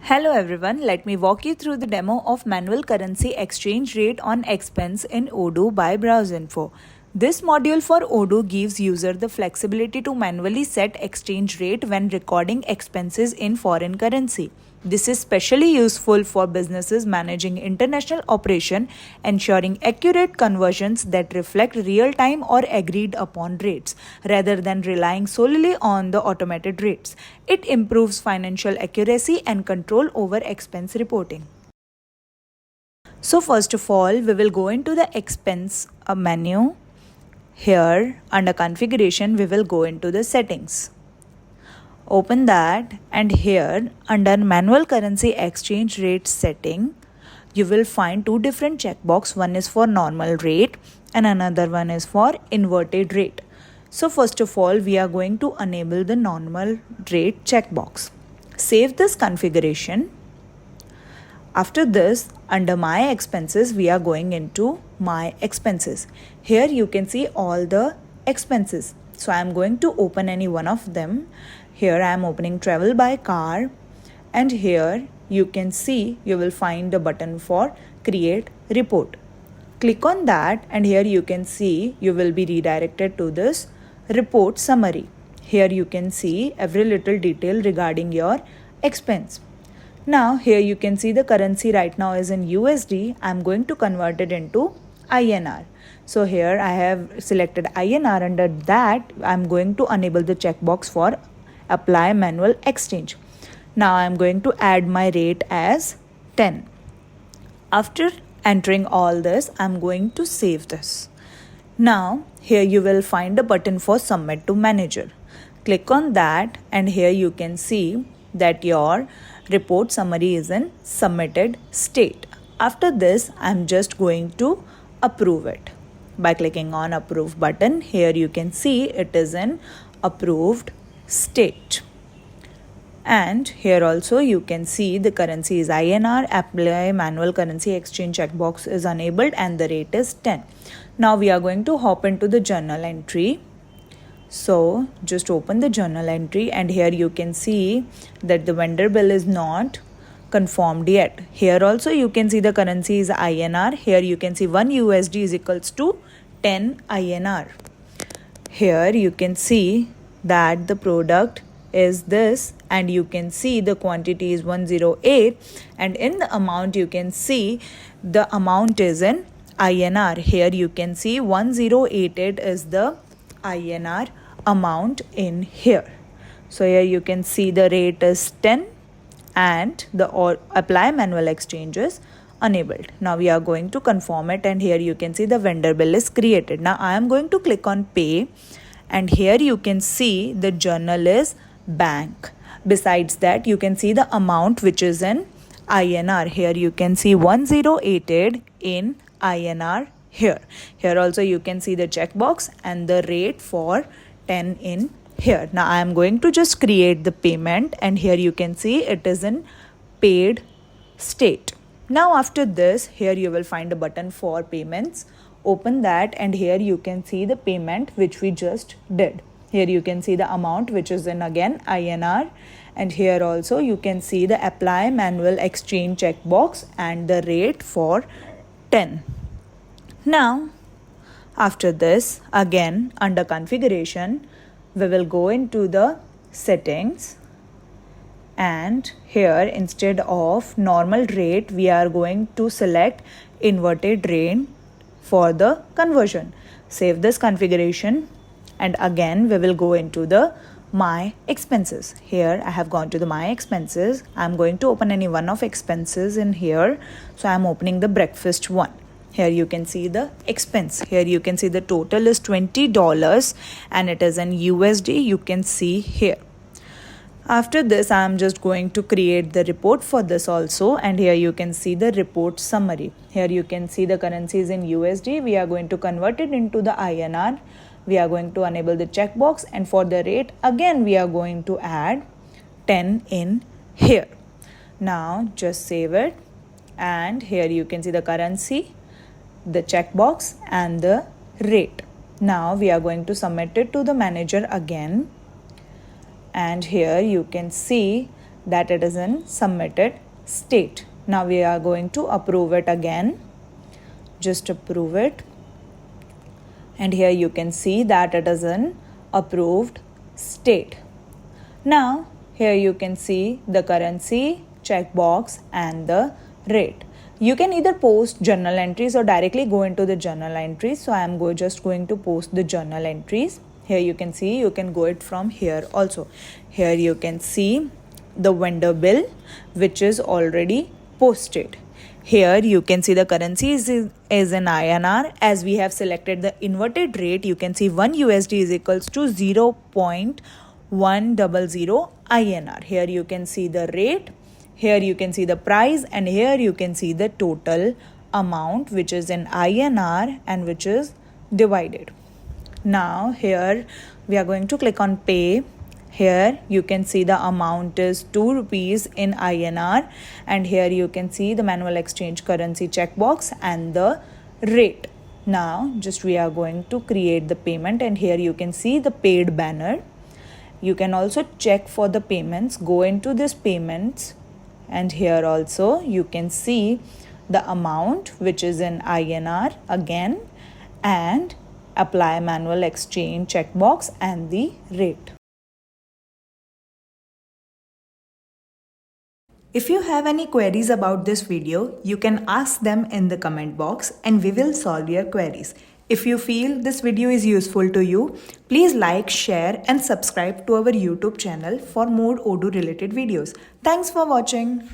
Hello everyone, let me walk you through the demo of manual currency exchange rate on expense in Odoo by BrowseInfo. This module for Odoo gives user the flexibility to manually set exchange rate when recording expenses in foreign currency. This is especially useful for businesses managing international operation, ensuring accurate conversions that reflect real-time or agreed upon rates, rather than relying solely on the automated rates. It improves financial accuracy and control over expense reporting. So first of all, we will go into the expense menu. Here, under configuration, we will go into the settings. Open that, and here under manual currency exchange rate setting, you will find two different checkbox. One is for normal rate and another one is for inverted rate. So first of all, we are going to enable the normal rate checkbox. Save this configuration. After this, under my expenses, we are going into my expenses. Here you can see all the expenses. So I am going to open any one of them. Here I am opening travel by car, and here you can see you will find the button for create report. Click on that, and here you can see you will be redirected to this report summary. Here you can see every little detail regarding your expense. Now here you can see the currency right now is in USD. I am going to convert it into INR. So here I have selected INR. Under that I am going to enable the checkbox for apply manual exchange. Now I am going to add my rate as 10. After entering all this, I am going to save this. Now here you will find a button for submit to manager. Click on that, and here you can see that your report summary is in submitted state. After this, I am just going to approve it. By clicking on approve button, here you can see it is in approved state. And here also you can see the currency is INR, apply manual currency exchange checkbox is enabled, and the rate is 10. Now we are going to hop into the journal entry. So just open the journal entry, and here you can see that the vendor bill is not confirmed yet. Here also you can see the currency is INR. Here you can see 1 USD is equals to 10 INR. Here you can see that the product is this, and you can see the quantity is 108, and in the amount you can see the amount is in INR. Here you can see 1088 is the INR amount in here. So here you can see the rate is 10 and the apply manual exchange is enabled. Now we are going to confirm it, and here you can see the vendor bill is created. Now I am going to click on pay, and here you can see the journal is bank. Besides that, you can see the amount which is in INR. Here you can see 1088 in INR. Here also you can see the checkbox and the rate for 10 in here. Now I am going to just create the payment, and here you can see it is in paid state. Now after this, here you will find a button for payments. Open that, and here you can see the payment which we just did. Here you can see the amount which is in again INR, and here also you can see the apply manual exchange checkbox and the rate for 10. Now after this, again under configuration, we will go into the settings, and here instead of normal rate we are going to select inverted rate for the conversion. Save this configuration, and again we will go into the my expenses. Here I have gone to the my expenses. I am going to open any one of expenses in here. So I am opening the breakfast one. Here you can see the expense. Here you can see the total is $20 and it is in USD. You can see here. After this, I am just going to create the report for this also, and here you can see the report summary. Here you can see the currencies in USD. We are going to convert it into the INR. We are going to enable the checkbox, and for the rate again we are going to add 10 in here. Now just save it, and here you can see the currency, the checkbox and the rate. Now we are going to submit it to the manager again. And here you can see that it is in submitted state. Now we are going to approve it again. Just approve it. And here you can see that it is in approved state. Now here you can see the currency, checkbox and the rate. You can either post journal entries or directly go into the journal entries. So I am just going to post the journal entries. Here you can see, you can go it from here also. Here you can see the vendor bill which is already posted. Here you can see the currency is in INR. As we have selected the inverted rate, you can see 1 USD is equals to 0.100 INR. Here you can see the rate, here you can see the price, and here you can see the total amount which is in INR and which is divided. Now here we are going to click on pay. Here you can see the amount is 2 rupees in INR, and here you can see the manual exchange currency checkbox and the rate. Now just we are going to create the payment, and here you can see the paid banner. You can also check for the payments. Go into this payments, and here also you can see the amount which is in INR again, and apply manual exchange checkbox and the rate. If you have any queries about this video, you can ask them in the comment box and we will solve your queries. If you feel this video is useful to you, please like, share and subscribe to our YouTube channel for more Odoo related videos. Thanks for watching.